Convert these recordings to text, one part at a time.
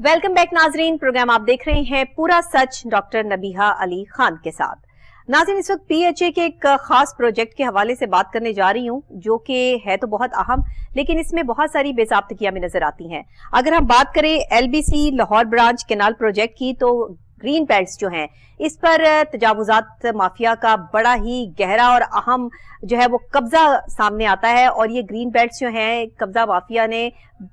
Welcome back नाजरीन, programme आप देख रहे हैं पूरा सच डॉक्टर नबीहा अली खान के साथ। नाज़रीन, इस वक्त पीएचए के एक खास प्रोजेक्ट के हवाले से बात करने जा रही हूं, जो कि है तो बहुत अहम, लेकिन इसमें बहुत सारी बेज़ाब्तगियां भी नजर आती हैं। अगर हम बात करें LBC Lahore branch canal project की, तो ग्रीन बेल्ट्स जो हैं इस पर तजावुजात माफिया का बड़ा ही गहरा और अहम जो है वो कब्जा सामने आता है। और ये ग्रीन बेल्ट्स जो हैं कब्जा माफिया ने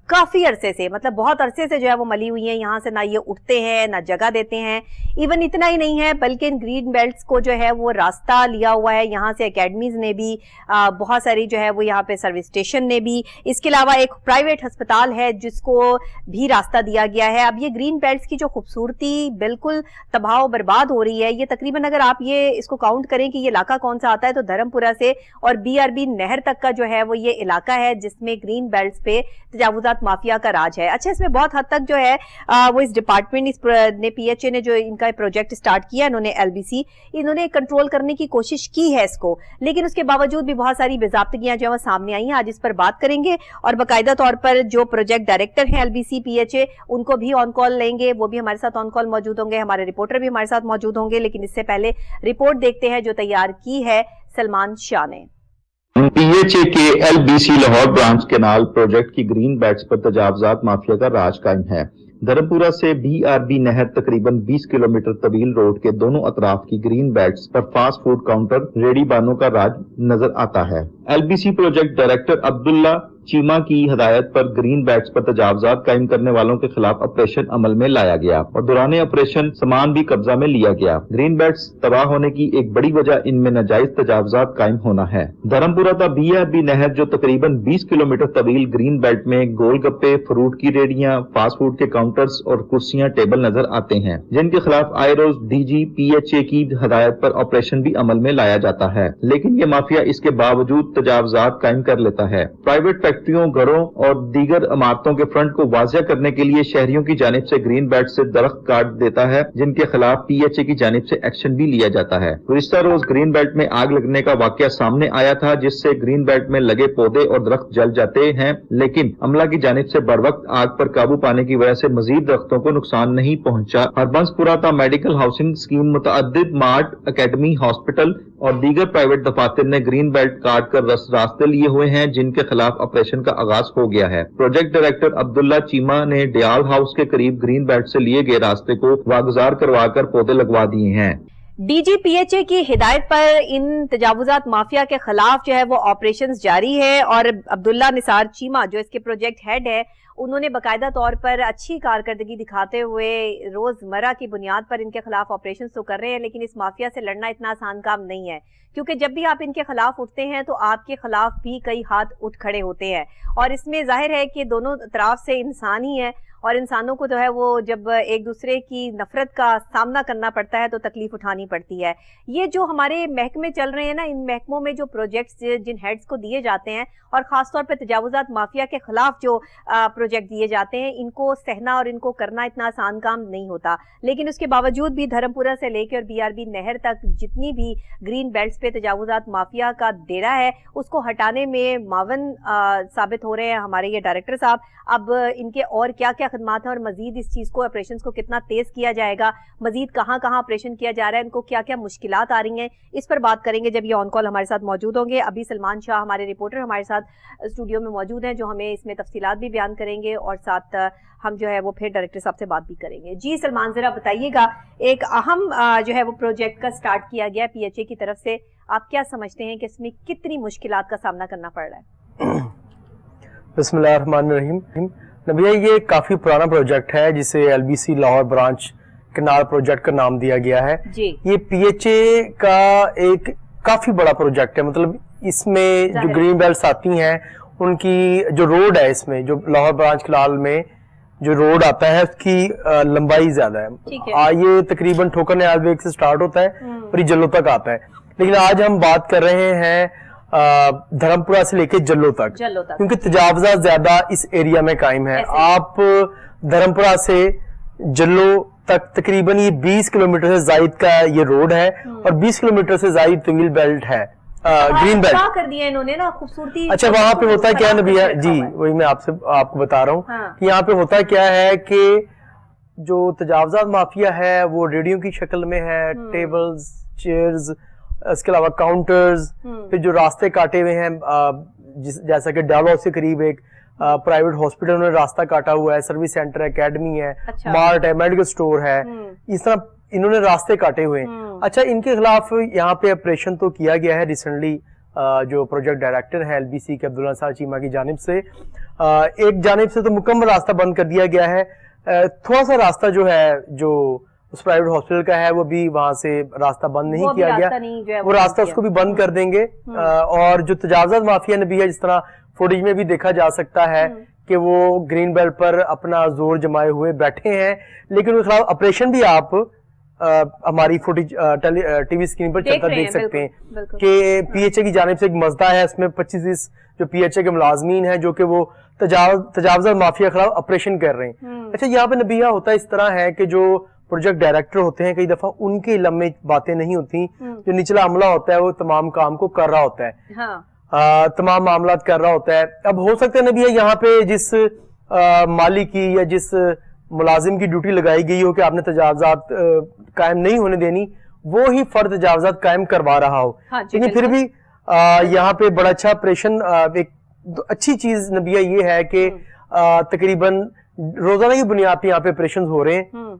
काफी अरसे से, मतलब बहुत अरसे से जो है वो मली हुई है। यहाँ से ना ये उठते हैं ना जगह देते हैं। इवन इतना ही नहीं है, बल्कि इन ग्रीन बेल्ट्स को जो है वो रास्ता लिया हुआ है यहाँ से एकेडमीज ने भी, बहुत सारी जो है वो यहाँ पे सर्विस स्टेशन ने भी, इसके अलावा एक प्राइवेट अस्पताल है जिसको भी रास्ता दिया गया है। अब ये ग्रीन बेल्ट्स की जो खूबसूरती बिल्कुल तबाह बर्बाद हो रही है। ये तकरीबन अगर आप ये इसको काउंट करें कि ये इलाका कौन सा आता है, तो धर्मपुरा से और बीआरबी नहर तक का जो है वो ये इलाका है जिसमें ग्रीन बेल्ट्स पे तजावुजात माफिया का राज है। अच्छा, इसमें बहुत हद तक जो है वो इस डिपार्टमेंट ने पीएचए ने जो इनका प्रोजेक्ट स्टार्ट किया, इन्होंने एलबीसी, इन्होंने कंट्रोल करने की कोशिश की है इसको, लेकिन उसके बावजूद भी बहुत सारी बेज़ाब्तगियां जो है वो सामने आई हैं। आज इस पर बात करेंगे और बाकायदा तौर पर जो प्रोजेक्ट डायरेक्टर हैं एलबीसी पीएचए, उनको भी ऑन कॉल लेंगे, वो भी हमारे साथ ऑन कॉल मौजूद होंगे, हमारे रिपोर्टर भी हमारे साथ मौजूद होंगे। लेकिन इससे पहले रिपोर्ट देखते हैं जो तैयार की है सलमान शाह ने। पीएचए के LBC Lahore branch canal project की ग्रीन बेल्ट्स पर तजावुजात माफिया का राज कायम है। धर्मपुरा से बीआरबी नहर तकरीबन 20 किलोमीटर तवील रोड के दोनों अतराफ की ग्रीन बेल्ट्स पर फास्ट फूड काउंटर रेडी बानों का राज नजर आता है। LBC project director Abdullah Cheema की हदायत पर ग्रीन बेल्ट्स पर तजावुजात कायम करने वालों के खिलाफ ऑपरेशन अमल में लाया गया और दौरान ऑपरेशन सामान भी कब्जा में लिया गया। ग्रीन बेल्ट्स तबाह होने की एक बड़ी वजह इनमें नाजायज तजावुजात कायम होना है। धर्मपुरा था बीआरबी नहर जो तकरीबन 20 किलोमीटर तवील ग्रीन बेल्ट में गोलगप्पे, फ्रूट की रेडियां, फास्ट फूड के काउंटर्स और कुर्सियां, टेबल नजर आते हैं, जिनके खिलाफ आए रोज डीजी पीएचए की हदायत पर ऑपरेशन भी अमल में लाया जाता है। लेकिन ये माफिया इसके बावजूद तजावुजात कायम कर लेता है। प्राइवेट फैक्ट्रियों, घरों और दीगर इमारतों के फ्रंट को वाज़िया करने के लिए शहरियों की जानिब से ग्रीन बेल्ट से दरख्त काट देता है, जिनके खिलाफ पीएचए की जानिब से एक्शन भी लिया जाता है। गुज़िश्ता रोज ग्रीन बेल्ट में आग लगने का वाकया सामने आया था, जिससे ग्रीन बेल्ट में लगे पौधे और दरख्त जल जाते हैं, लेकिन अमला की जानिब से बर वक्त आग पर काबू पाने की वजह से मजीद दरख्तों को नुकसान नहीं पहुंचा। हरबंसपुरा था मेडिकल हाउसिंग स्कीम, मुतअद्दिद मार्ट, अकेडमी, हॉस्पिटल और दीगर प्राइवेट दफातर ने ग्रीन बेल्ट काट कर रास्ते लिए हुए हैं, जिनके खिलाफ ऑपरेशन का आगाज हो गया है। प्रोजेक्ट डायरेक्टर अब्दुल्ला चीमा ने डियाल हाउस के करीब ग्रीन बेल्ट से लिए गए रास्ते को वागुजार करवाकर पौधे लगवा दिए हैं। डीजीपीएचए की हिदायत पर इन तजावुजात माफिया के खिलाफ जो है वो ऑपरेशंस जारी है और अब्दुल्ला निसार चीमा जो इसके प्रोजेक्ट हेड है, उन्होंने बाकायदा तौर पर अच्छी कारकर्दगी दिखाते हुए रोजमर्रा की बुनियाद पर इनके खिलाफ ऑपरेशंस तो कर रहे हैं। लेकिन इस माफिया से लड़ना इतना आसान काम नहीं है, क्योंकि जब भी आप इनके खिलाफ उठते हैं तो आपके खिलाफ भी कई हाथ उठ खड़े होते हैं। और इसमें जाहिर है कि दोनों तरफ से इंसान ही है और इंसानों को जो है वो जब एक दूसरे की नफरत का सामना करना पड़ता है तो तकलीफ उठानी पड़ती है। ये जो हमारे महकमे चल रहे हैं ना, इन महकमों में जो प्रोजेक्ट्स जिन हेड्स को दिए जाते हैं और खासतौर पर तजावुजात माफिया के खिलाफ जो प्रोजेक्ट दिए जाते हैं, इनको सहना और इनको करना इतना आसान काम नहीं होता। लेकिन उसके बावजूद भी धर्मपुरा से लेकर बीआरबी नहर तक जितनी भी ग्रीन बेल्ट्स पे तजावुजात माफिया का डेरा है, उसको हटाने में मावन साबित हो रहे हैं हमारे ये डायरेक्टर साहब। अब इनके और क्या क्या खदमात हैं और मजीद इस चीज को, ऑपरेशन को कितना तेज किया जाएगा, मजीद कहाँ कहाँ ऑपरेशन किया जा रहा है, इनको क्या क्या मुश्किलात आ रही हैं, इस पर बात करेंगे जब ये ऑन कॉल हमारे साथ मौजूद होंगे। अभी सलमान शाह हमारे रिपोर्टर हमारे साथ स्टूडियो में मौजूद हैं, जो हमें इसमें तफसीलात भी बयान करेंगे और साथ हम जो है वो फिर डायरेक्टर साहब से बात भी करेंगे। जी सलमान, जरा बताइएगा, एक अहम जो है वो प्रोजेक्ट का स्टार्ट किया गया पीएचए की तरफ से, आप क्या समझते हैं कि इसमें कितनी मुश्किलात का सामना करना पड़ रहा है? बिस्मिल्लाहिर्रहमानिर्रहीम। नबिया, ये काफी पुराना प्रोजेक्ट है जिसे LBC Lahore branch canal project का नाम दिया गया है जी। ये पीएचए का एक काफी बड़ा प्रोजेक्ट है, मतलब इसमें जो ग्रीन बेल्ट्स आती हैं उनकी जो रोड है, इसमें जो लाहौर ब्रांच कैनाल में जो रोड आता है उसकी लंबाई ज्यादा है। ये तकरीबन ठोकर न्याज़ से स्टार्ट होता है और ये जल्लो तक आता है। लेकिन आज हम बात कर रहे हैं धर्मपुरा से लेके जल्लो तक, क्योंकि तजावुजात ज्यादा इस एरिया में कायम है। आप धर्मपुरा से जल्लो तक तकरीबन ये 20 किलोमीटर से जायद का ये रोड है और 20 किलोमीटर से जायद तवील बेल्ट है, ग्रीन बेल्ट कर दिया इन्होंने ना, खूबसूरती। अच्छा, वहां पे होता क्या है नबिया जी, वही मैं आपको बता रहा हूँ कि यहाँ पे होता क्या है कि जो तजावजात माफिया है वो रेडियो की शक्ल में है, टेबल्स, चेयर्स, इसके अलावा काउंटर्स, फिर जो रास्ते काटे हुए हैं, जैसा कि डालो से करीब एक प्राइवेट हॉस्पिटल उन्होंने रास्ता काटा हुआ है, सर्विस सेंटर है, एकेडमी है, मार्ट है, मेडिकल स्टोर है, इस तरह इन्होंने रास्ते काटे हुए हैं। अच्छा, इनके खिलाफ यहाँ पे ऑपरेशन तो किया गया है रिसेंटली, जो प्रोजेक्ट डायरेक्टर है एलबीसी के अब्दुल्ला निसार चीमा की जानिब से, एक जानिब से तो मुकम्मल रास्ता बंद कर दिया गया है, थोड़ा सा रास्ता जो है जो उस प्राइवेट हॉस्पिटल का है वो भी वहां से रास्ता बंद नहीं किया गया, वो रास्ता उसको भी बंद कर देंगे। और जो तजावजात माफिया ने भी है, जिस तरह फुटेज में भी देखा जा सकता है कि वो ग्रीन बेल्ट पर अपना जोर जमाए हुए बैठे हैं, लेकिन उसके खिलाफ ऑपरेशन भी आप हमारी फुटेज टीवी स्क्रीन पर चलता देख सकते हैं कि पीएचए की जानिब से एक मसदा है, इसमें 25 जो पीएचए के मुलाजमीन हैं जो कि वो तजावजात माफिया के खिलाफ ऑपरेशन कर रहे हैं। अच्छा, यहाँ पे नबिया होता इस तरह है कि जो प्रोजेक्ट डायरेक्टर होते हैं कई दफा उनके इल्म में बातें नहीं होती, जो निचला अमला होता है वो तमाम काम को कर रहा होता है, तमाम मामलात कर रहा होता है। अब हो सकता है नबिया यहाँ पे जिस माली की या जिस मुलाजिम की ड्यूटी लगाई गई हो कि आपने तजावजात कायम नहीं होने देनी, वो ही फर्द तजावजात कायम करवा रहा हो, लेकिन फिर भी यहाँ पे बड़ा अच्छा ऑपरेशन, एक अच्छी चीज नबिया ये है कि तकरीबन रोजाना की बुनियाद पे यहाँ पे ऑपरेशन हो रहे हैं।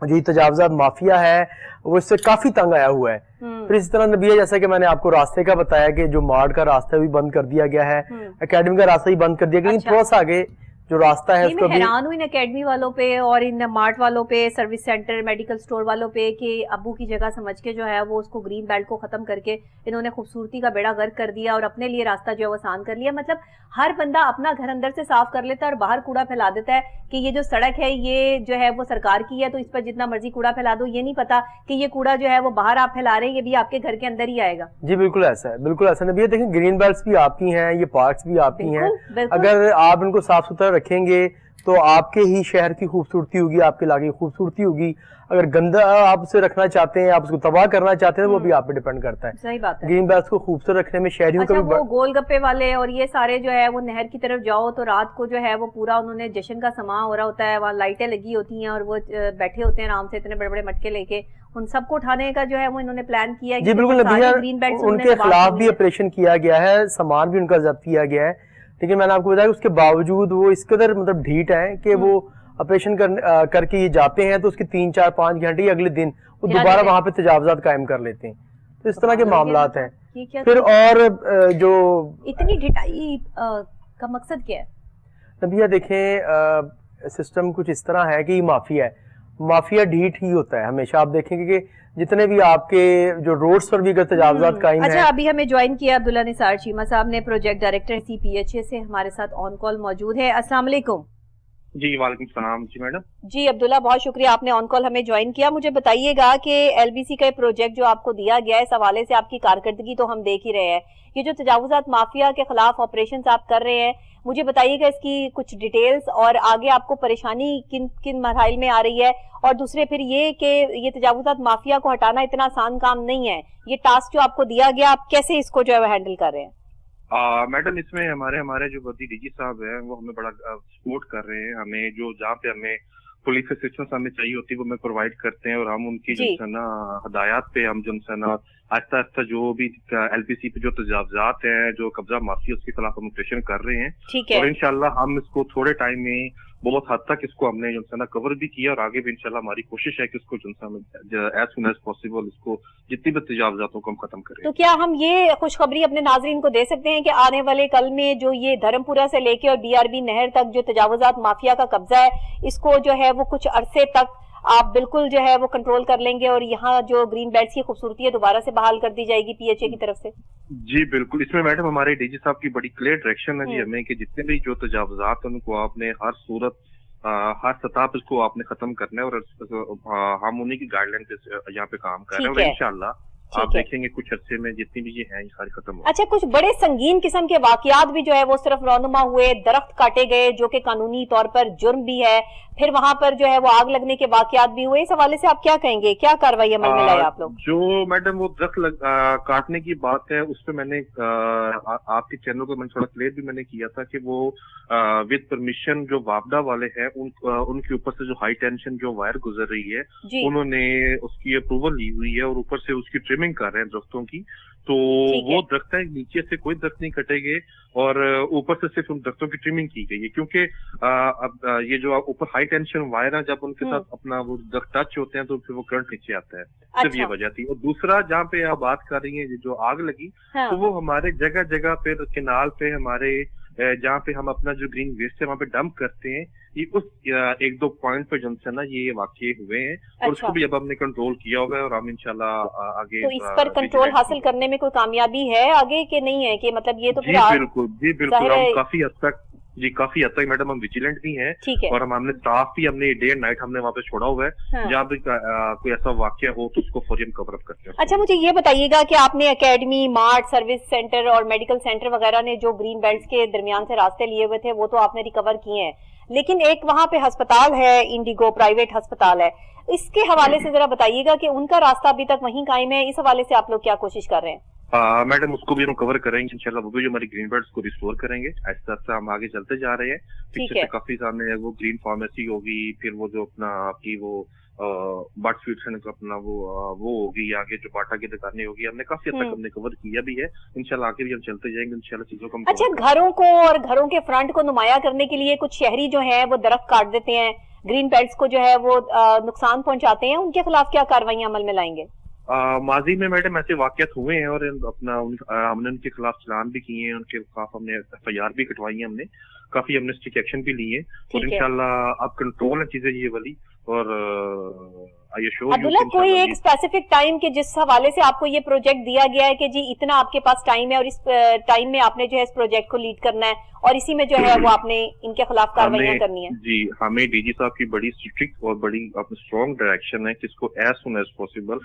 जो ये तजावजात माफिया है वो इससे काफी तंग आया हुआ है। फिर इस तरह नबिया, जैसा कि मैंने आपको रास्ते का बताया कि जो मार्ट का रास्ता भी बंद कर दिया गया है, एकेडमी का रास्ता भी बंद कर दिया गया, लेकिन थोड़ा सा आगे जो रास्ता है उसको भी हैरान हूं इन एकेडमी वालों पे और इन मार्ट वालों पे, सर्विस सेंटर, मेडिकल स्टोर वालों पे कि अब्बू की जगह समझ के जो है वो उसको ग्रीन बेल्ट को खत्म करके इन्होंने खूबसूरती का बेड़ा गर्क कर दिया और अपने लिए रास्ता जो है वो आसान कर लिया। मतलब हर बंदा अपना घर अंदर से साफ कर लेता है और बाहर कूड़ा फैला देता है कि ये जो सड़क है ये जो है वो सरकार की है तो इस पर जितना मर्जी कूड़ा फैला दो, ये नहीं पता कि ये कूड़ा जो है वो बाहर आप फैला रहे हैं, ये भी आपके घर के अंदर ही आएगा। जी बिल्कुल ऐसा है, बिल्कुल ऐसा नबिया। देखिए, ग्रीन बेल्ट्स भी आपकी हैं, ये पार्क्स भी आपकी हैं, अगर आप इनको साफ सुथरा रखेंगे तो आपके ही शहर की खूबसूरती होगी, आपके इलाके की खूबसूरती होगी। अगर गंदा आप उसे रखना चाहते हैं, आप उसको तबाह करना चाहते हैं, वो भी आप पे डिपेंड करता है। सही बात है। ग्रीन बेल्ट्स को खूबसूरत रखने में शहरियों का भी वो गोलगप्पे वाले और ये सारे जो है वो नहर की तरफ जाओ तो रात को जो है वो पूरा उन्होंने जश्न का समा हो रहा होता है, वहाँ लाइटें लगी होती हैं और वो बैठे होते हैं आराम से इतने बड़े बड़े मटके लेके, उन सबको उठाने का जो है वो इन्होंने प्लान किया। जी बिल्कुल नबिया, उनके खिलाफ भी ऑपरेशन किया गया है, सामान भी उनका जब्त किया गया है, लेकिन मैंने आपको बताया उसके बावजूद वो इस कदर मतलब ढीठ है कि वो ऑपरेशन करके ये जाते हैं तो उसके 3, 4, 5 घंटे या अगले दिन वो दोबारा वहां पे तजावजात कायम कर लेते हैं। तो इस तरह के मामलात हैं। फिर और जो इतनी ढिठाई का मकसद क्या है नबिया? देखें, सिस्टम कुछ इस तरह है कि माफिया है, माफिया ढीठ ही होता है हमेशा। आप देखेंगे कि जितने भी आपके जो रोड्स पर भी अगर तजावजात कायम है। अच्छा, अभी हमें ज्वाइन किया अब्दुल्ला निसार चीमा साहब ने, प्रोजेक्ट डायरेक्टर सीपीएचए से हमारे साथ ऑन कॉल मौजूद है। अस्सलाम वालेकुम। जी वालेकुम सलाम। जी मैडम। जी अब्दुल्ला, बहुत शुक्रिया आपने ऑन कॉल हमें ज्वाइन किया। मुझे बताइएगा कि एलबीसी का प्रोजेक्ट जो आपको दिया गया है, इस हवाले से आपकी कारकर्दगी तो हम देख ही रहे हैं, ये जो तजावुजात माफिया के खिलाफ ऑपरेशन आप कर रहे हैं, मुझे बताइएगा इसकी कुछ डिटेल्स और आगे आपको परेशानी किन किन मरहल में आ रही है। और दूसरे फिर ये कि ये तजावुजात माफिया को हटाना इतना आसान काम नहीं है, ये टास्क जो आपको दिया गया आप कैसे इसको जो है हैंडल कर रहे हैं? मैडम, इसमें हमारे जो बदी डीजी साहब हैं वो हमें बड़ा सपोर्ट कर रहे हैं। हमें जो जहाँ पे हमें पुलिस असिस्टेंस हमें चाहिए होती है वो हमें प्रोवाइड करते हैं और हम उनकी जो है ना हदायत पे हम जो है ना आहिस्ता आहिस्ता जो भी एलपीसी पे जो तजावजात हैं, जो कब्जा माफी उसके खिलाफ हम ऑपरेशन कर रहे हैं। और इंशाल्लाह हम इसको थोड़े टाइम में बहुत हद तक इसको हमने जो है ना कवर भी किया और आगे भी इंशाल्लाह हमारी कोशिश है कि इसको जो है एज सुन एज पॉसिबल इसको जितनी भी तजावजातों को हम खत्म करें। तो क्या हम ये खुशखबरी अपने नाजरीन को दे सकते हैं कि आने वाले कल में जो ये धर्मपुरा से लेके और बीआरबी नहर तक जो तजावुजात माफिया का कब्जा है, इसको जो है वो कुछ अरसे तक आप बिल्कुल जो है वो कंट्रोल कर लेंगे और यहाँ जो ग्रीन बेल्ट्स की खूबसूरती है दोबारा से बहाल कर दी जाएगी पीएचए की तरफ से? जी बिल्कुल, इसमें मैडम हमारे डीजी साहब की बड़ी क्लियर डायरेक्शन है जी हमें कि जितने भी जो तजावुजात उनको आपने हर सूरत हर सतह पर इसको आपने खत्म करना है और हम उन्हीं की गाइडलाइन पे यहाँ पे काम कर रहे हैं और इंशाल्लाह आप देखेंगे कुछ अरसे में जितनी भी ये हैं ये सारी खत्म हो। अच्छा, कुछ बड़े संगीन किस्म के वाकयात भी जो है वो सिर्फ रौनुमा हुए, दरख्त काटे गए जो कि कानूनी तौर पर जुर्म भी है, फिर वहां पर जो है वो आग लगने के वाकयात भी हुए, इस हवाले से आप क्या कहेंगे, क्या कार्रवाई अमल में लाए आप लोग? जो मैडम वो दरख्त काटने की बात है उस पर मैंने आपके चैनल को मैंने थोड़ा क्लियर भी मैंने किया था कि वो विद परमिशन जो वापडा वाले हैं उनके ऊपर से जो हाई टेंशन जो वायर गुजर रही है उन्होंने उसकी अप्रूवल ली हुई है और ऊपर से उसकी ट्रिमिंग कर रहे हैं दरख्तों की। तो वो दरख्त है, नीचे से कोई दरख्त नहीं कटेंगे और ऊपर से सिर्फ उन दरख्तों की ट्रिमिंग की गई है, क्योंकि अब ये जो ऊपर हाई टेंशन वायर है जब उनके साथ अपना वो दरख्त टच होते हैं तो फिर वो करंट नीचे आता है। सिर्फ ये वजह थी। और दूसरा जहाँ पे आप बात कर रही है जो आग लगी, तो वो हमारे जगह जगह पे किनाल पे हमारे जहाँ पे हम अपना जो ग्रीन वेस्ट है वहाँ पे डंप करते हैं, ये उस एक दो पॉइंट पे जन से ना ये वाकये हुए हैं और उसको भी अब हमने कंट्रोल किया होगा और हम इंशाल्लाह आगे। तो इस पर कंट्रोल हासिल करने में कोई कामयाबी है आगे के नहीं है कि मतलब ये तो फिर जी बिल्कुल हम काफी हद तक मैडम हम विजिलेंट भी हैं और हमने स्टाफ भी हमने डे एंड नाइट हमने वहाँ पे छोड़ा हुआ है। जहाँ भी कोई ऐसा वाकया हो तो उसको फौरन कवर अप करते हैं। अच्छा, मुझे ये बताइएगा कि आपने एकेडमी, मार्ट, सर्विस सेंटर और मेडिकल सेंटर वगैरह ने जो ग्रीन बेल्ट के दरमियान से रास्ते लिए हुए थे वो तो आपने रिकवर किए हैं, लेकिन एक वहाँ पे अस्पताल है इंडिगो, प्राइवेट अस्पताल है, इसके हवाले से जरा बताइएगा कि उनका रास्ता अभी तक वहीं कायम है, इस हवाले से आप लोग क्या कोशिश कर रहे हैं? मैडम उसको भी हम कवर करेंगे इंशाल्लाह, वो भी जो हमारी ग्रीन बेल्ट्स को रिस्टोर करेंगे। ऐसा हम आगे चलते जा रहे हैं। पीछे से काफी सामने वो ग्रीन फार्मेसी होगी, फिर वो जो अपना आपकी वो बट स्वीट्स अपना वो होगी, आगे जो बाटा की दुकानें होगी, हमने काफी हद तक हमने कवर किया भी है। इंशाल्लाह आगे भी हम चलते जाएंगे इंशाल्लाह चीजों को। अच्छा, घरों को और घरों के फ्रंट को नुमाया करने के लिए कुछ शहरी जो है वो दरख्त काट देते हैं, ग्रीन बेल्ट्स को जो है वो नुकसान पहुंचाते हैं, उनके खिलाफ क्या कार्रवाई अमल में लाएंगे? माजी में मैडम ऐसे वाकयात हुए हैं और अपना हमने उनके खिलाफ चलान भी किए हैं, उनके खिलाफ हमने FIR भी कटवाई है, हमने काफी हमने स्ट्रिक्ट एक्शन भी लिए और इंशाल्लाह अब कंट्रोल है चीजें ये वाली। और अब्दुल्ला, कोई एक स्पेसिफिक टाइम के जिस हवाले से आपको ये प्रोजेक्ट दिया गया है कि जी इतना आपके पास टाइम है और इस टाइम में आपने जो है इस प्रोजेक्ट को लीड करना है और इसी में जो है वो आपने इनके खिलाफ कार्रवाइयां करनी है? जी, हमें डीजी साहब की बड़ी स्ट्रिक्ट और बड़ी स्ट्रॉन्ग डायरेक्शन है कि इसको एज सुन एज पॉसिबल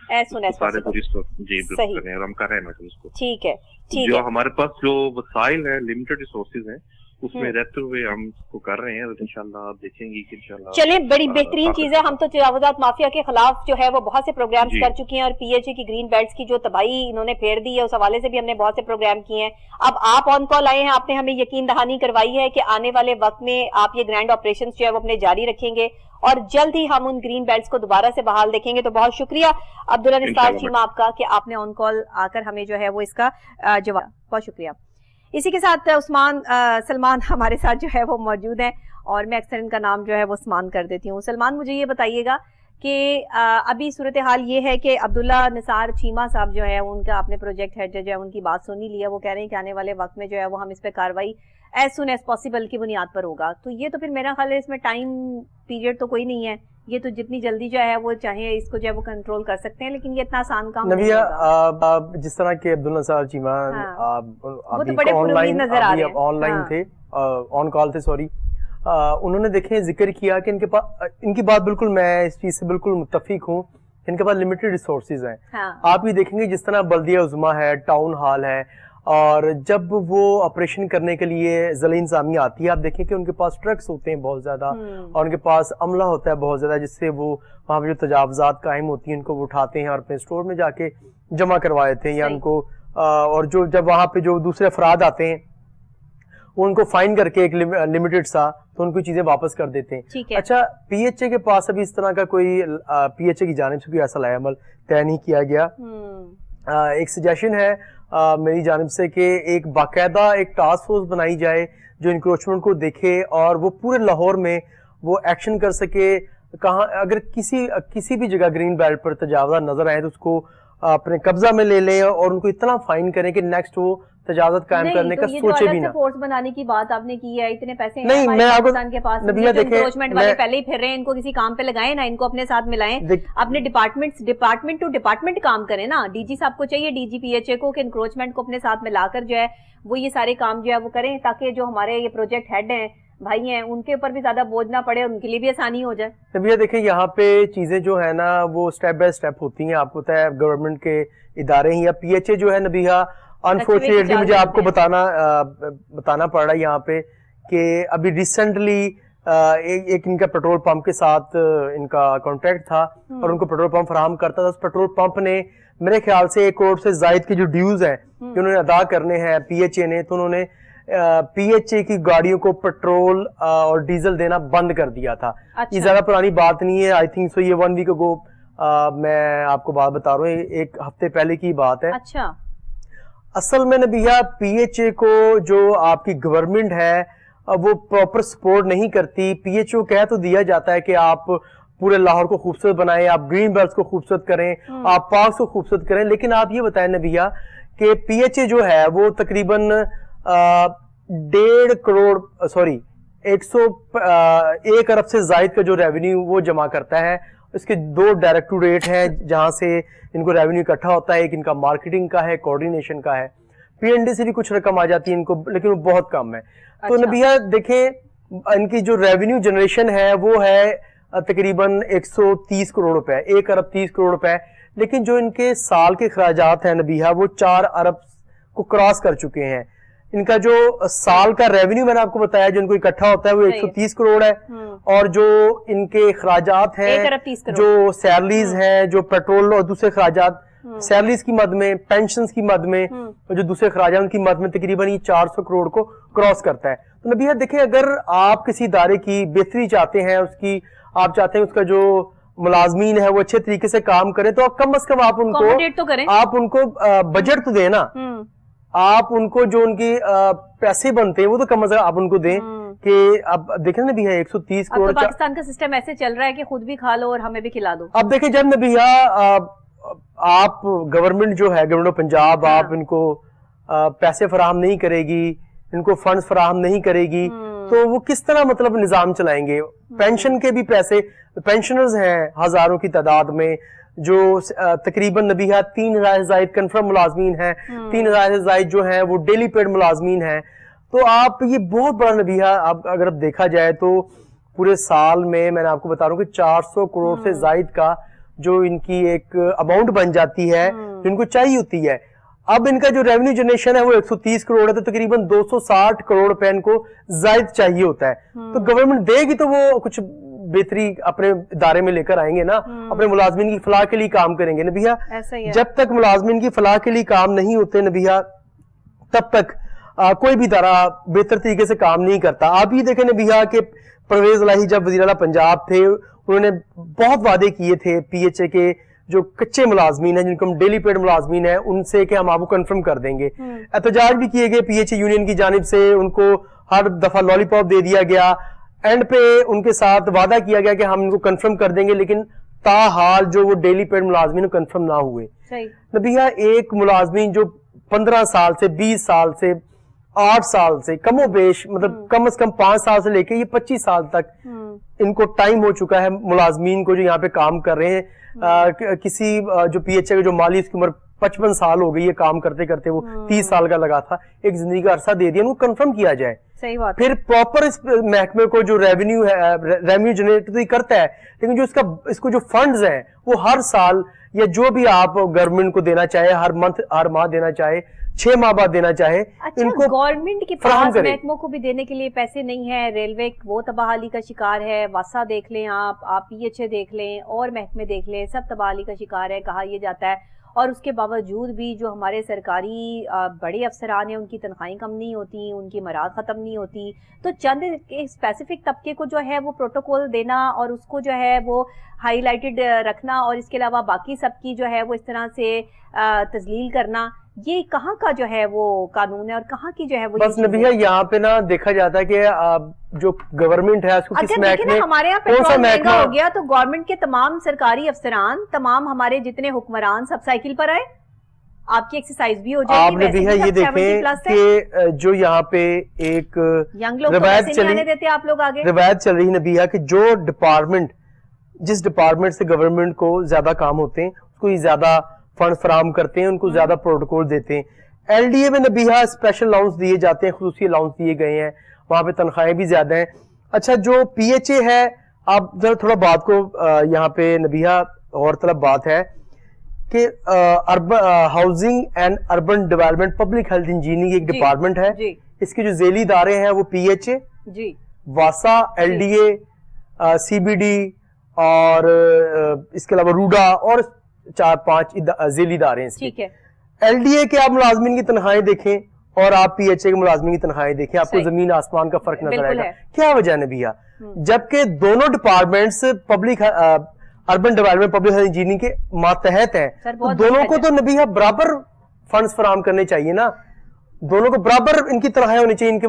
सारे जी और हम कर रहे हैं मैडम इसको। ठीक है, जो हमारे पास जो वसाइल है, लिमिटेड रिसोर्सेज हैं, उसमें रहते हुए हम इसको कर रहे हैं और इंशाल्लाह आप देखेंगे कि इंशाल्लाह। चलिए, बड़ी बेहतरीन चीज है। हम तो तजावुजात माफिया के खिलाफ जो है वो बहुत से प्रोग्राम्स कर चुके हैं और PHA की ग्रीन बेल्ट्स की जो तबाही इन्होंने फेर दी है उस हवाले से भी हमने बहुत से प्रोग्राम किए हैं। अब आप ऑन कॉल आए हैं, आपने हमें यकीन दहानी करवाई है कि आने वाले वक्त में आप ये ग्रैंड ऑपरेशन जो है वो अपने जारी रखेंगे और जल्द ही हम उन ग्रीन बेल्ट्स को दोबारा से बहाल देखेंगे। तो बहुत शुक्रिया अब्दुल्ला निसार चीमा आपका कि आपने ऑन कॉल आकर हमें जो है वो इसका जवाब, बहुत शुक्रिया। इसी के साथ सलमान हमारे साथ जो है वो मौजूद हैं और मैं अक्सर इनका नाम जो है वो उस्मान कर देती हूँ। सलमान, मुझे ये बताइएगा कि अभी सूरत हाल ये है कि अब्दुल्ला निसार चीमा साहब जो है उनका अपने प्रोजेक्ट हेड जो है उनकी बात सुनी लिया, वो कह रहे हैं कि आने वाले वक्त में जो है वो हम इस पर कार्रवाई एज सुन एज पॉसिबल की बुनियाद पर होगा। तो ये तो फिर मेरा ख्याल है इसमें टाइम पीरियड तो कोई नहीं है, ये तो जितनी जल्दी जो है वो चाहे इसको जो है वो कंट्रोल कर सकते हैं, लेकिन ये इतना आसान काम नहीं होगा। जिस तरह के अब्दुल्ला निसार चीमा वो तो बड़े पुरउम्मीद नजर आ रहे हैं, ऑनलाइन थे, ऑन कॉल थे, सॉरी, उन्होंने देखे जिक्र किया कि इनके पास, इनकी बात बिल्कुल मैं इस चीज से बिल्कुल मुत्तफिक हूँ, इनके पास लिमिटेड रिसोर्सेज हैं। आप भी देखेंगे जिस तरह बल्दिया उज़्मा है, टाउन हॉल है, और जब वो ऑपरेशन करने के लिए ज़िला इंतज़ामिया आती है, आप देखें कि उनके पास ट्रक्स होते हैं बहुत ज्यादा और उनके पास अमला होता है बहुत ज्यादा, जिससे वो वहाँ पे जो तजावुज़ात कायम होती हैं उनको वो उठाते हैं और अपने स्टोर में जाके जमा करवा देते हैं, या उनको और जो जब वहाँ पे जो दूसरे अफराद आते हैं वो उनको फाइन करके एक लिमिटेड सा तो उनको चीजें वापस कर देते हैं। अच्छा, PHA के पास अभी इस तरह का कोई PHA की जानिब से कोई ऐसा लाया अमल तय नहीं किया गया। एक सजेशन है मेरी जानिब से कि एक बाकायदा एक टास्क फोर्स बनाई जाए जो इंक्रोचमेंट को देखे और वो पूरे लाहौर में वो एक्शन कर सके। कहाँ अगर किसी भी जगह ग्रीन बेल्ट पर तजावुज़ात नजर आए तो उसको अपने कब्जा में ले लें और उनको इतना फाइन करें कि नेक्स्ट वो तजावुज़ात कायम करने का सोचे भी ना। फोर्स बनाने की बात आपने की है, इतने पैसे नहीं, मैं पाकिस्तान के पास इंक्रोचमेंट वाले पहले ही फिर रहे हैं, इनको किसी काम पे लगाएं ना, इनको अपने साथ मिलाएं, अपने डिपार्टमेंट टू डिपार्टमेंट काम करें ना। DG साहब को चाहिए, DG PHA को, कि इंक्रोचमेंट को अपने साथ मिलाकर जो है वो ये सारे काम जो है वो करें, ताकि जो हमारे ये प्रोजेक्ट हेड हैं بھائی ہیں ان کے اوپر بھی زیادہ بوجھ نہ پڑے, ان کے لیے بھی آسانی ہو جائے. نبیہ دیکھیں یہاں پہ چیزیں جو ہے نا وہ سٹیپ بائی سٹیپ ہوتی ہیں. آپ کو پتہ ہے گورنمنٹ کے ادارے ہیں یا پی ایچ اے جو ہے نبیہ, انفارچونیٹلی مجھے آپ کو بتانا پڑ رہا ہے یہاں پہ کہ ابھی ریسنٹلی ایک ان کا پیٹرول پمپ کے ساتھ ان کا کانٹریکٹ تھا اور ان کو پیٹرول پمپ فراہم کرتا تھا. اس پیٹرول پمپ نے میرے خیال سے 1 کروڑ سے زائد کی جو ڈیوز ہیں جو انہوں نے ادا کرنے ہیں پی ایچ اے نے, تو انہوں نے پی ایچ اے کی گاڑیوں کو پیٹرول اور ڈیزل دینا بند کر دیا تھا. یہ زیادہ پرانی بات نہیں ہے, آئی تھنک سو یہ 1 ویک اگو میں آپ کو بات بتا رہا ہوں, 1 ہفتے پہلے کی بات ہے. اچھا اصل میں نبیہ پی ایچ اے کو جو آپ کی گورنمنٹ ہے وہ پراپر سپورٹ نہیں کرتی. پی ایچ او کہہ تو دیا جاتا ہے کہ آپ پورے لاہور کو خوبصورت بنائیں, آپ گرین بیلٹس کو خوبصورت کریں, آپ پارکس کو خوبصورت کریں, لیکن آپ یہ بتائیں نبیہ کہ پی ایچ اے جو ہے وہ تقریباً 1.5 کروڑ سوری 101 ارب سے زائد کا جو ریونیو وہ جمع کرتا ہے. اس کے 2 ڈائریکٹوریٹ ہیں جہاں سے ان کو ریونیو اکٹھا ہوتا ہے, ایک ان کا مارکیٹنگ کا ہے, کوارڈینیشن کا ہے, پی این ڈی سے بھی کچھ رقم آ جاتی ہے ان کو, لیکن وہ بہت کم ہے. تو نبیہ دیکھیں ان کی جو ریونیو جنریشن ہے وہ ہے تقریباً 130 کروڑ روپے, 1 ارب 30 کروڑ روپے, لیکن جو ان کے سال کے اخراجات ہیں نبیہ وہ 4 ارب کو کراس کر چکے ہیں. ان کا جو سال کا ریونیو میں نے آپ کو بتایا جو ان کو اکٹھا ہوتا ہے وہ 130 کروڑ ہے, اور جو ان کے اخراجات ہیں جو سیلریز ہیں, جو پیٹرول اور دوسرے اخراجات, سیلریز کی مد میں, پینشنز کی مد میں, اور جو دوسرے اخراجات ان کی مد میں تقریباً یہ 400 کروڑ کو کراس کرتا ہے. تو نبیہ دیکھیں اگر آپ کسی ادارے کی بہتری چاہتے ہیں, اس کی آپ چاہتے ہیں اس کا جو ملازمین ہے وہ اچھے طریقے سے کام کریں, تو کم از کم آپ ان کو بجٹ تو دیں نا, آپ ان کو جو ان کے پیسے بنتے ہیں وہ تو کم از کم آپ ان کو دیں. کہ اب دیکھیں نبیہ 130 کروڑ پاکستان کا سسٹم ایسے چل رہا ہے کہ خود بھی کھا لو اور ہمیں بھی کھلا دو. اب دیکھیں جب نبیہ آپ گورنمنٹ جو ہے گورنمنٹ آف پنجاب آپ ان کو پیسے فراہم نہیں کرے گی, ان کو فنڈز فراہم نہیں کرے گی, تو وہ کس طرح مطلب نظام چلائیں گے. پینشن کے بھی پیسے, پینشنرز ہیں ہزاروں کی تعداد میں جو تقریباً نبیہ 3000 سے زائد کنفرم ملازمین ہیں, 3000 سے زائد جو ہیں وہ ڈیلی پیڈ ملازمین ہیں. تو آپ یہ بہت بڑا نبیہ اگر اب دیکھا جائے تو پورے سال میں نے آپ کو بتا رہا ہوں کہ 400 کروڑ سے زائد کا جو ان کی ایک اماؤنٹ بن جاتی ہے جو ان کو چاہیے ہوتی ہے. اب ان کا جو ریونیو جنریشن ہے وہ 130 کروڑ ہے, تو تقریباً 260 کروڑ روپے ان کو زائد چاہیے ہوتا ہے. تو گورنمنٹ دے گی تو وہ کچھ بہتری اپنے ادارے میں لے کر آئیں گے نا, اپنے ملازمین کی فلاح کے لیے کام کریں گے نبیہ. جب تک ملازمین کی فلاح کے لیے کام نہیں ہوتے نبیہ تب تک کوئی بھی ادارہ بہتر طریقے سے کام نہیں کرتا. آپ یہ دیکھیں نبیہ کہ پرویز الہی جب وزیر اعلیٰ پنجاب تھے انہوں نے بہت وعدے کیے تھے پی ایچ اے کے جو کچے ملازمین ہیں جن کو ہم ڈیلی پیڈ ملازمین ہیں ان سے کہ ہم آپ کو کنفرم کر دیں گے. احتجاج بھی کیے گئے پی ایچ اے یونین کی جانب سے, ان کو ہر دفعہ لالی پاپ دے دیا گیا, اینڈ پہ ان کے ساتھ وعدہ کیا گیا کہ ہم ان کو کنفرم کر دیں گے, لیکن تاحال جو وہ ڈیلی پیڈ ملازمین کنفرم نہ ہوئے. نبیہ ایک ملازمین جو 15 سال سے 20 سال سے 8 سال سے کم و بیش مطلب کم از کم 5 سال سے لے کے یہ 25 سال تک ان کو ٹائم ہو چکا ہے ملازمین کو جو یہاں پہ کام کر رہے ہیں. کسی جو پی ایچ اے جو مالی اس کی عمر 55 سال ہو گئی ہے کام کرتے کرتے, وہ 30 سال کا لگا تھا, ایک زندگی کا عرصہ دے دیا, ان کو کنفرم کیا جائے. صحیح بات. پھر پراپر اس محکمے کو جو ریونیو ہے ریونیو جنریٹ تو کرتا ہے, لیکن جو اس کو جو فنڈز ہیں وہ ہر سال یا جو بھی آپ گورنمنٹ کو دینا چاہے, ہر ماہ دینا چاہے, 6 ماہ بعد دینا چاہے, ان کو گورنمنٹ کے پاس محکموں کو بھی دینے کے لیے پیسے نہیں ہے. ریلوے وہ تباہلی کا شکار ہے, واسا دیکھ لیں آپ پی ایچ اے دیکھ لیں اور محکمے دیکھ لیں, سب تباہلی کا شکار ہے کہا یہ جاتا ہے. اور اس کے باوجود بھی جو ہمارے سرکاری بڑے افسران ہیں ان کی تنخواہیں کم نہیں ہوتی, ان کی مراد ختم نہیں ہوتی. تو چند اسپیسیفک طبقے کو جو ہے وہ پروٹوکول دینا اور اس کو جو ہے وہ ہائی لائٹڈ رکھنا, اور اس کے علاوہ باقی سب کی جو ہے وہ اس طرح سے تذلیل کرنا, یہ کہاں کا جو ہے وہ قانون ہے اور کہاں کی جو ہے وہ. بس نبیہ یہاں پہ نا دیکھا جاتا ہے کہ جو گورنمنٹ ہے اس کو کس محکمے, ہمارے یہاں پیٹرول مہنگا ہو گیا تو گورنمنٹ کے تمام سرکاری افسران, تمام ہمارے جتنے حکمران سب سائیکل پر آئے, آپ کی ایکسرسائز بھی ہو جائے گی. آپ نبیہ یہ دیکھیں کہ جو یہاں پہ ایک روایت چل رہی نبیہ کہ جو ڈپارٹمنٹ جس ڈپارٹمنٹ سے گورنمنٹ کو زیادہ کام ہوتے ہیں اس کو زیادہ فنڈ فراہم کرتے ہیں, ان کو زیادہ پروٹوکول دیتے ہیں. ایل ڈی اے میں نبیہ اسپیشل الاؤنس دیے جاتے ہیں, خصوصی الاؤنس دیے گئے ہیں. وہاں پہ تنخواہیں بھی زیادہ ہیں. اچھا جو PHA ہے, آپ ذرا تھوڑا بات کو یہاں پہ نبیہہ غور طلب بات ہے کہ housing and urban development public health engineering ایک ڈپارٹمنٹ ہے, اس کے جو ذیلی ادارے ہیں وہ PHA, واسا, LDA, CBD اور اس کے علاوہ روڈا اور 4-5 ذیلی ادارے ہیں. LDA کے آپ ملازمین کی تنخواہیں دیکھیں اور آپ PHA کے ملازمین کی تنخواہیں دیکھیں, آپ کو زمین آسمان کا فرق نظر آئے گا. کیا وجہ ہے نبیہہ؟ جبکہ دونوں departments public urban development public health engineering کے ماتحت ہیں, تو دونوں کو تو نبیہہ برابر فنڈز فراہم کرنے چاہیے نا, دونوں کو برابر ان کی تنخواہیں ہونی چاہیے, ان کے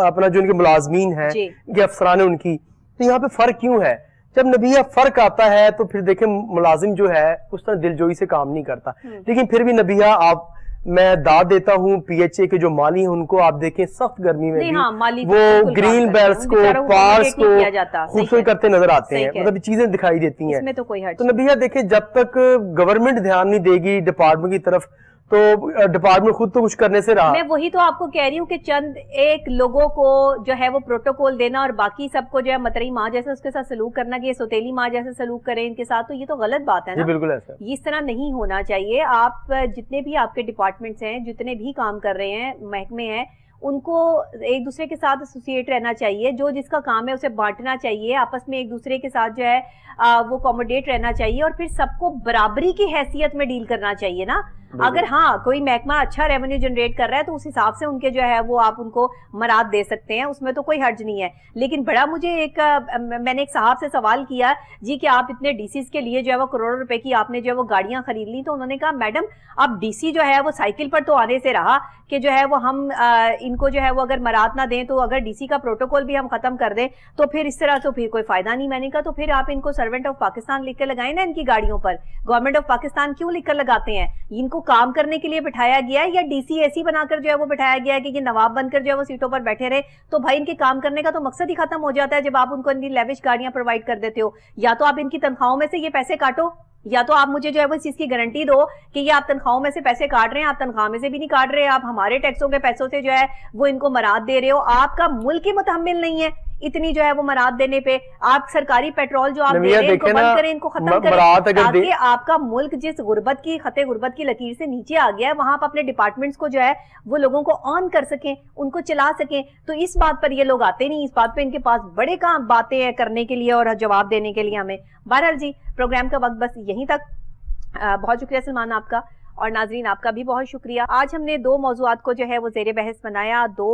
اپنا جو ان کے ملازمین ہیں, ان کے افسران ہیں ان کی. تو یہاں پہ فرق کیوں ہے؟ جب نبیہہ فرق آتا ہے تو پھر دیکھیں ملازم جو ہے اس طرح دل جوئی سے کام نہیں کرتا. لیکن پھر بھی نبیہہ آپ, میں داد دیتا ہوں PHA کے جو مالی ہیں ان کو, آپ دیکیں سخت گرمی میں بھی وہ گرین بیلٹس کو, پارس کو خوبصورت کرتے نظر آتے ہیں, مطلب چیزیں دکھائی دیتی ہیں. تو نبیہہ دیکھیں جب تک گورنمنٹ دھیان نہیں دے گی ڈپارٹمنٹ کی طرف تو ڈپارٹمنٹ خود تو کچھ کرنے سے رہا. میں وہی تو آپ کو کہہ رہی ہوں کہ چند ایک لوگوں کو جو ہے وہ پروٹوکول دینا اور باقی سب کو جو ہے متری ماں جیسے اس کے ساتھ سلوک کرنا کہ یہ سوتیلی ماں جیسے سلوک کریں ان کے ساتھ, تو یہ تو غلط بات ہے نا. بالکل ایسا, یہ اس طرح نہیں ہونا چاہیے. آپ جتنے بھی آپ کے ڈپارٹمنٹس ہیں, جتنے بھی کام کر رہے ہیں, محکمے ہیں, ان کو ایک دوسرے کے ساتھ ایسوسیٹ رہنا چاہیے. جو جس کا کام ہے اسے بانٹنا چاہیے, آپس میں ایک دوسرے کے ساتھ جو ہے وہ کوموڈیٹ رہنا چاہیے, اور پھر سب کو برابری کی حیثیت میں ڈیل کرنا چاہیے نا. اگر ہاں کوئی محکمہ اچھا ریونیو جنریٹ کر رہا ہے تو اس حساب سے ان کے جو ہے وہ آپ ان کو مراد دے سکتے ہیں, اس میں تو کوئی حرج نہیں ہے. لیکن بڑا مجھے میں نے ایک صاحب سے سوال کیا جی کہ آپ اتنے DCs کے لیے جو ہے وہ کروڑوں روپے کی آپ نے جو ہے وہ گاڑیاں خرید لی, تو انہوں نے کہا میڈم اب DC جو ہے وہ سائیکل پر تو آنے سے رہا کہ جو ہے وہ ہم ان کو جو ہے وہ اگر مراد نہ دیں تو اگر DC کا پروٹوکول بھی ہم ختم کر دیں تو پھر اس طرح تو پھر کوئی فائدہ نہیں. میں نے کہا تو پھر آپ ان کو سرونٹ آف پاکستان لکھ کے لگائیں نا ان کی گاڑیوں پر. گورنمنٹ آف پاکستان کیوں لکھ کر لگاتے ہیں؟ ان کو کام کرنے کے لیے بٹھایا گیا ہے یا DC ایسی بنا کر جو ہے وہ بٹھایا گیا ہے کہ یہ نواب بن کر جو ہے وہ سیٹوں پر بیٹھے رہے؟ تو بھائی ان کے کام کرنے کا تو مقصد ہی ختم ہو جاتا ہے جب آپ ان کو ان کی لیوش گاڑیاں پرووائڈ کر دیتے ہو. یا تو آپ ان کی تنخواہوں میں سے یہ پیسے کاٹو, یا تو آپ مجھے جو ہے وہ اس چیز کی گارنٹی دو کہ یہ آپ تنخواہوں میں سے پیسے کاٹ رہے ہیں, آپ تنخواہ میں سے بھی نہیں کاٹ رہے, آپ ہمارے ٹیکسوں کے پیسوں سے جو ہے وہ ان کو مراد دے رہے ہو. آپ کا ملک ہی متحمل نہیں ہے اتنی جو ہے وہ مراد دینے پہ. آپ سرکاری پیٹرول جو آپ دے رہے ہیں ان کو بند کریں, ان کو ختم کریں, تاکہ آپ کا ملک جس غربت کی خطے غربت کی لکیر سے نیچے آ گیا ہے وہاں آپ اپنے ڈپارٹمنٹس کو جو ہے وہ لوگوں کو آن کر سکیں, ان کو چلا سکیں. تو اس بات پر یہ لوگ آتے نہیں, اس بات پہ ان کے پاس بڑے کام باتیں ہیں کرنے کے لیے اور جواب دینے کے لیے ہمیں. بہرحال جی پروگرام کا وقت بس یہیں تک. بہت شکریہ سلمان آپ کا, اور ناظرین آپ کا بھی بہت شکریہ. آج ہم نے 2 موضوعات کو جو ہے وہ زیر بحث بنایا, 2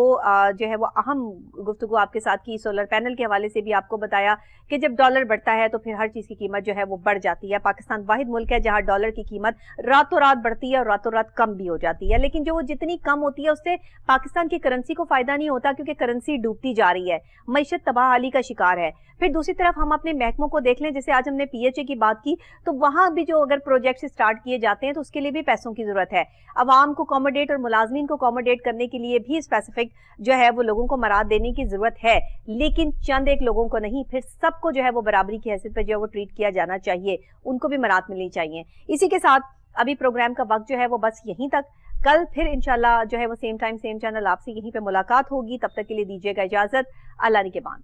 جو ہے وہ اہم گفتگو آپ کے ساتھ کی. سولر پینل کے حوالے سے بھی آپ کو بتایا کہ جب ڈالر بڑھتا ہے تو پھر ہر چیز کی قیمت جو ہے وہ بڑھ جاتی ہے. پاکستان واحد ملک ہے جہاں ڈالر کی قیمت راتوں رات بڑھتی ہے اور راتوں رات کم بھی ہو جاتی ہے, لیکن جو وہ جتنی کم ہوتی ہے اس سے پاکستان کی کرنسی کو فائدہ نہیں ہوتا کیونکہ کرنسی ڈوبتی جا رہی ہے, معیشت تباہ حالی کا شکار ہے. پھر دوسری طرف ہم اپنے محکموں کو دیکھ لیں, جیسے آج ہم نے PHA کی بات کی, تو وہاں بھی جو اگر پروجیکٹس اسٹارٹ کیے جاتے ہیں تو اس کے لیے بھی پیسوں کی ضرورت ہے. عوام کو کوموڈیٹ اور ملازمین کو کوموڈیٹ کرنے کے لیے بھی اسپیسیفک جو ہے وہ لوگوں کو مراد دینے کی ضرورت ہے, لیکن چند ایک لوگوں کو نہیں. پھر سب کو جو ہے وہ برابری کی حیثیت پہ جو ہے وہ ٹریٹ کیا جانا چاہیے, ان کو بھی مراد ملنی چاہیے. اسی کے ساتھ ابھی پروگرام کا وقت جو ہے وہ بس یہیں تک. کل پھر انشاءاللہ جو ہے وہ سیم ٹائم سیم چینل آپ سے یہیں پہ ملاقات ہوگی. تب تک کے لیے دیجیے گا اجازت. اللہ نگہبان.